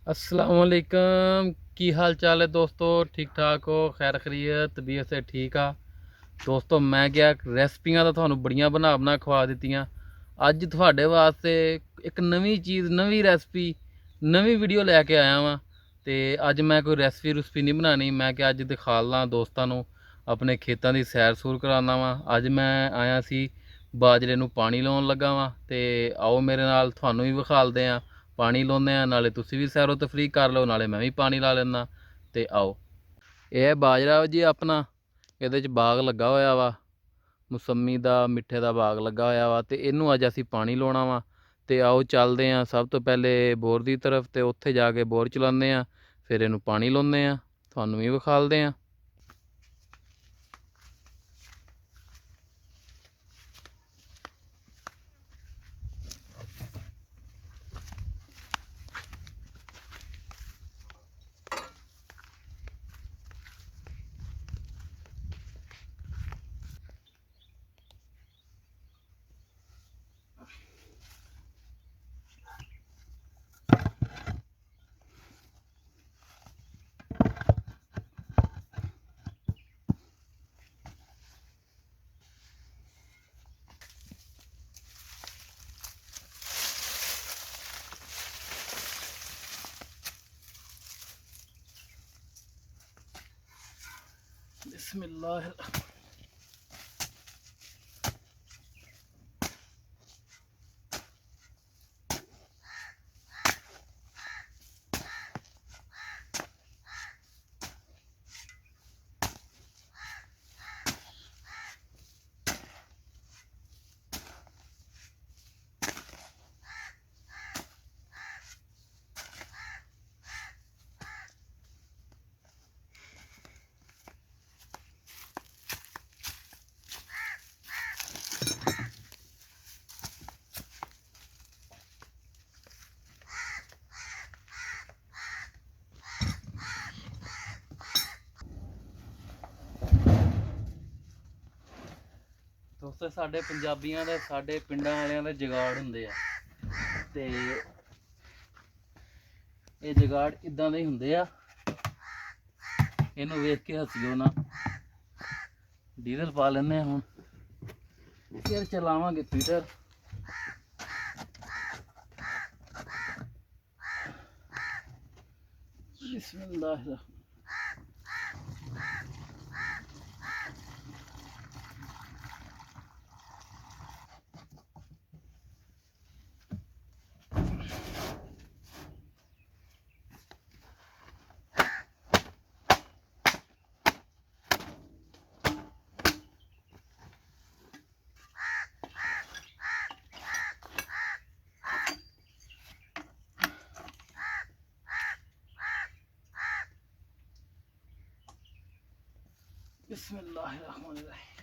अस्सलामुअलैकुम की हाल चाल है दोस्तों। ठीक ठाक हो, खैर खरीयत, तबीयत से ठीक आ दोस्तों। मैं क्या रेसिपियां तो थानू बड़ियां बना खवा दित्तियां। अज तुहाडे वास्ते एक नवी चीज़, नवी रेसिपी, नवी वीडियो लैके आया वां। ते अज मैं कोई रेसिपी नहीं बनानी, मैं क्या अज दिखा ला दोस्तां नू अपने खेतां दी सैर सूर कराना वां। अज मैं आया सी बाजरे नू पानी लाउण लगा वां, ते आओ मेरे नाल तुहानू भी विखालदे आं। पानी लाउने आ, नाले तुसी भी सैरो तफरी कर लो, नाले मैं भी पानी ला लेना। ते आओ, यह बाजरा जी अपना, ਇਹਦੇ 'ਚ ਬਾਗ ਲੱਗਾ ਹੋਇਆ ਵਾ, ਮੌਸਮੀ ਦਾ, ਮਿੱਠੇ ਦਾ ਬਾਗ ਲੱਗਾ ਹੋਇਆ ਵਾ। ਤੇ ਇਹਨੂੰ ਅੱਜ ਅਸੀਂ ਪਾਣੀ ਲਾਉਣਾ ਵਾ। ਤੇ ਆਓ ਚੱਲਦੇ ਹਾਂ ਸਭ ਤੋਂ ਪਹਿਲੇ ਬੋਰ ਦੀ ਤਰਫ, ਤੇ ਉੱਥੇ ਜਾ ਕੇ ਬੋਰ ਚਲਾਉਂਦੇ ਹਾਂ, ਫਿਰ ਇਹਨੂੰ ਪਾਣੀ ਲਾਉਂਦੇ ਹਾਂ, ਤੁਹਾਨੂੰ ਵੀ ਵਿਖਾਲਦੇ ਹਾਂ। बिस्मिल्लाह। ਦੋਸਤੋ, ਸਾਡੇ ਪੰਜਾਬੀਆਂ ਦੇ, ਸਾਡੇ ਪਿੰਡਾਂ ਵਾਲਿਆਂ ਦੇ ਜੁਗਾੜ ਹੁੰਦੇ ਆ। ਤੇ ਇਹ ਜੁਗਾੜ ਇਦਾਂ ਦੇ ਹੀ ਹੁੰਦੇ ਆ। ਇਹਨੂੰ ਵੇਖ ਕੇ ਹੱਸਿਓ ਨਾ। ਡੀਜ਼ਲ ਪਾ ਲੈਂਦੇ ਆ ਹੁਣ, ਫਿਰ ਚਲਾਵਾਂਗੇ ਪੀਟਰ। ਬਿਸਮਿल्लाह। बिस्मिल्लाहिर्रहमानिर्रहीम।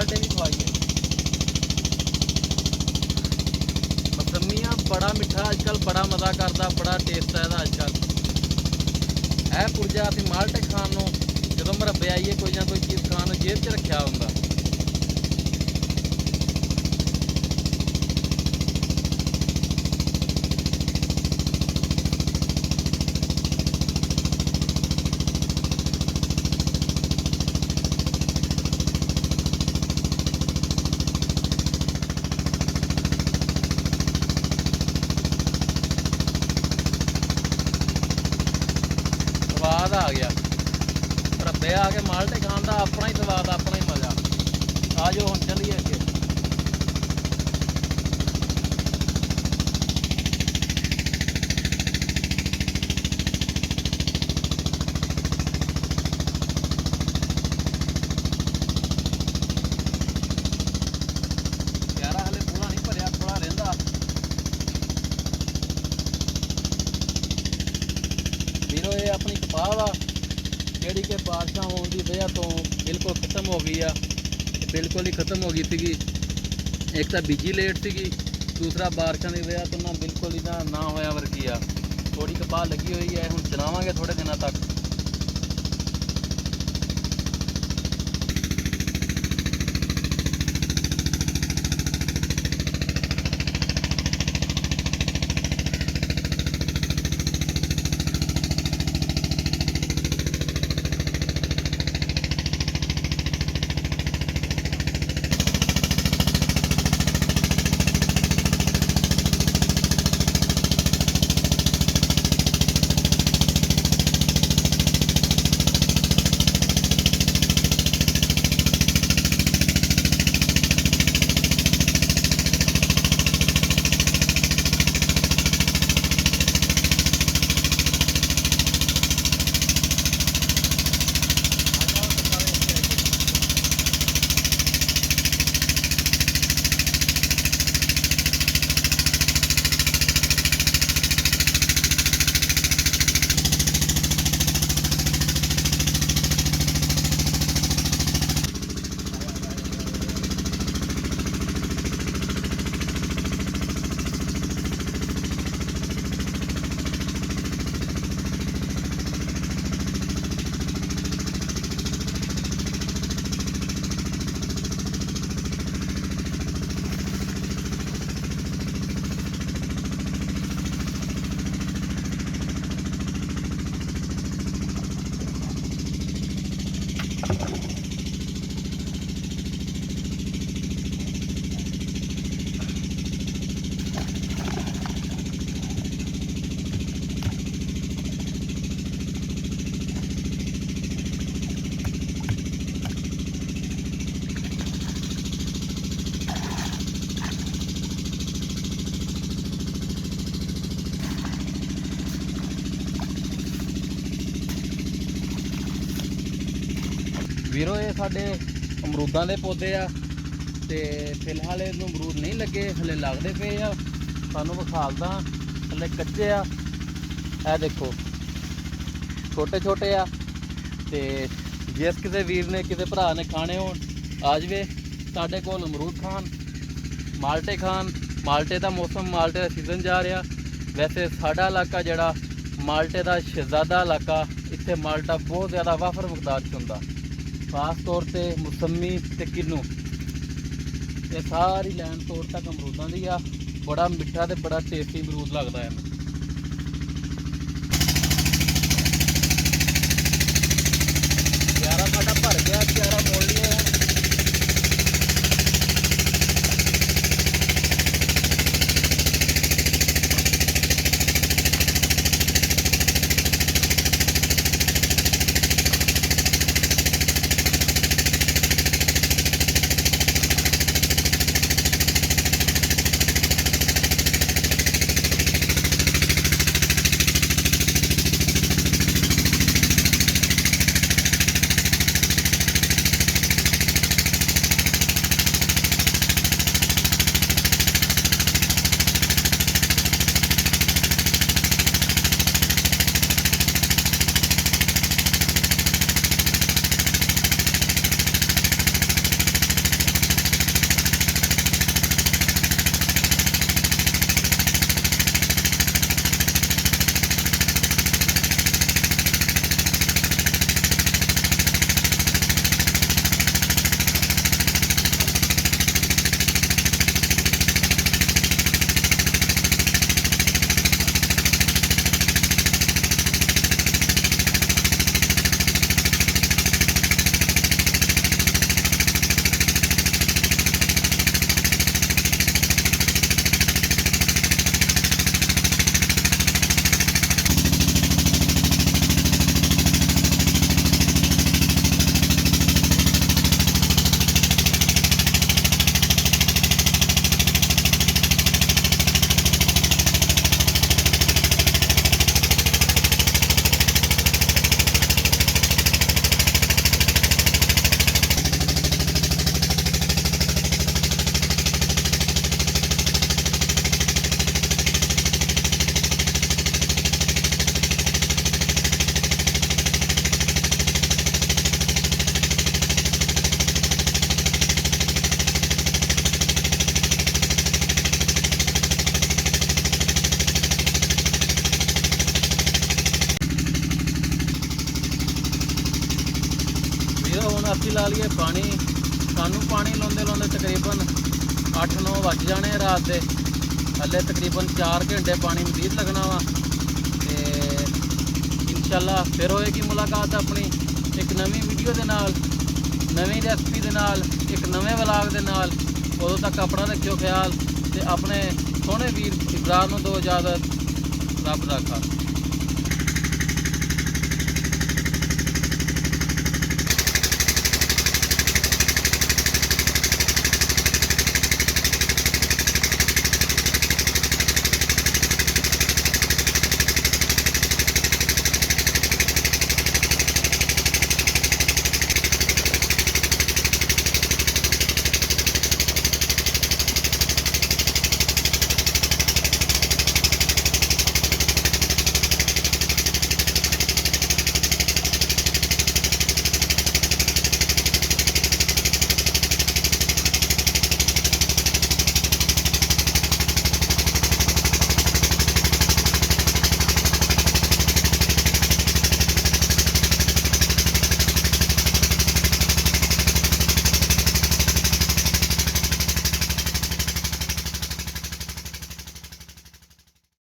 माल्टे भी खवाइए। मौसमियाँ बड़ा मिठा अजकल, बड़ा मज़ा करता, बड़ा टेस्ट है अजकल। है पुरजा असीं माल्टे खाण नूं जदों मरब्बे आइए कोई ना कोई चीज़ खाण नूं जेब च रखिया हुंदा। स्वाद आ गया मरब्बे आ के माल्टे खाण दा अपना ही स्वाद, अपना ही मज़ा। आ जाओ हुण चलिए अगे। यारा हले पूरा नहीं भरिया, थोड़ा रहिंदा। वीरो ये अपनी कपाह वा ਜਿਹੜੀ कि बारिशां होने की वजह तो बिल्कुल खत्म हो गई आ, बिल्कुल ही खत्म हो गई थी। एक तो बीजी लेट सी, दूसरा बारिशों की वजह तो ना बिल्कुल ही ना होया वर्गी आ। थोड़ी कपाह लगी हुई है, हुण चलावांगे थोड़े दिनों तक। ਵੀਰੋ ਇਹ ਸਾਡੇ ਅਮਰੂਦਾਂ ਦੇ ਪੌਦੇ ਆ ਤੇ ਫਿਲਹਾਲ ਇਹਨੂੰ ਅਮਰੂਦ ਨਹੀਂ ਲੱਗੇ, ਹਲੇ ਲੱਗਦੇ ਪਏ ਆ। ਤੁਹਾਨੂੰ ਵਿਖਾਲਦਾ, ਹਲੇ ਕੱਚੇ ਆ। ਇਹ ਦੇਖੋ ਛੋਟੇ ਛੋਟੇ ਆ। ਤੇ ਜਿਸ ਕਿਸੇ ਵੀਰ ਨੇ, ਕਿਸੇ ਭਰਾ ਨੇ ਖਾਣੇ ਹੋਣ ਆ ਜਾਵੇ ਸਾਡੇ ਕੋਲ ਅਮਰੂਦ ਖਾਣ, ਮਾਲਟੇ ਖਾਣ। ਮਾਲਟੇ ਦਾ ਮੌਸਮ, ਮਾਲਟੇ ਦਾ ਸੀਜ਼ਨ ਜਾ ਰਿਹਾ। ਵੈਸੇ ਸਾਡਾ ਇਲਾਕਾ ਜਿਹੜਾ ਮਾਲਟੇ ਦਾ ਸ਼ਹਿਜ਼ਾਦਾ ਇਲਾਕਾ, ਇੱਥੇ ਮਾਲਟਾ ਬਹੁਤ ਜ਼ਿਆਦਾ ਵਾਫਰ ਮਕਦਾਰ 'ਚ ਹੁੰਦਾ। खास तौर पर मौसमी ते किन्नू, ये सारी लैन तौर तक अमरूदां दी आ। बड़ा मिठा ते बड़ा टेस्टी अमरूद लगता है। प्यारा साडा भर गया, प्यारा मोड़ लिया। ਅਸੀਂ ਲਾ ਲਈਏ ਪਾਣੀ, ਸਾਨੂੰ ਪਾਣੀ ਲਾਉਂਦੇ ਤਕਰੀਬਨ 8-9 ਵੱਜ ਜਾਣੇ ਰਾਤ ਦੇ। ਹਲੇ ਤਕਰੀਬਨ 4 ਘੰਟੇ ਪਾਣੀ ਮਜ਼ੀਦ ਲੱਗਣਾ ਵਾ। ਤੇ ਇੰਸ਼ਾਅੱਲਾ ਫਿਰ ਹੋਏਗੀ ਮੁਲਾਕਾਤ ਆਪਣੀ ਇੱਕ ਨਵੀਂ ਵੀਡੀਓ ਦੇ ਨਾਲ, ਨਵੀਂ ਰੈਸਪੀ ਦੇ ਨਾਲ, ਇੱਕ ਨਵੇਂ ਵਲਾਗ ਦੇ ਨਾਲ। ਉਦੋਂ ਤੱਕ ਆਪਣਾ ਰੱਖਿਓ ਖਿਆਲ ਤੇ ਆਪਣੇ ਸੋਹਣੇ ਵੀਰ ਇਬਰਾਰ ਨੂੰ ਦਿਓ ਇਜਾਜ਼ਤ। ਰੱਬ ਰਾਖਾ।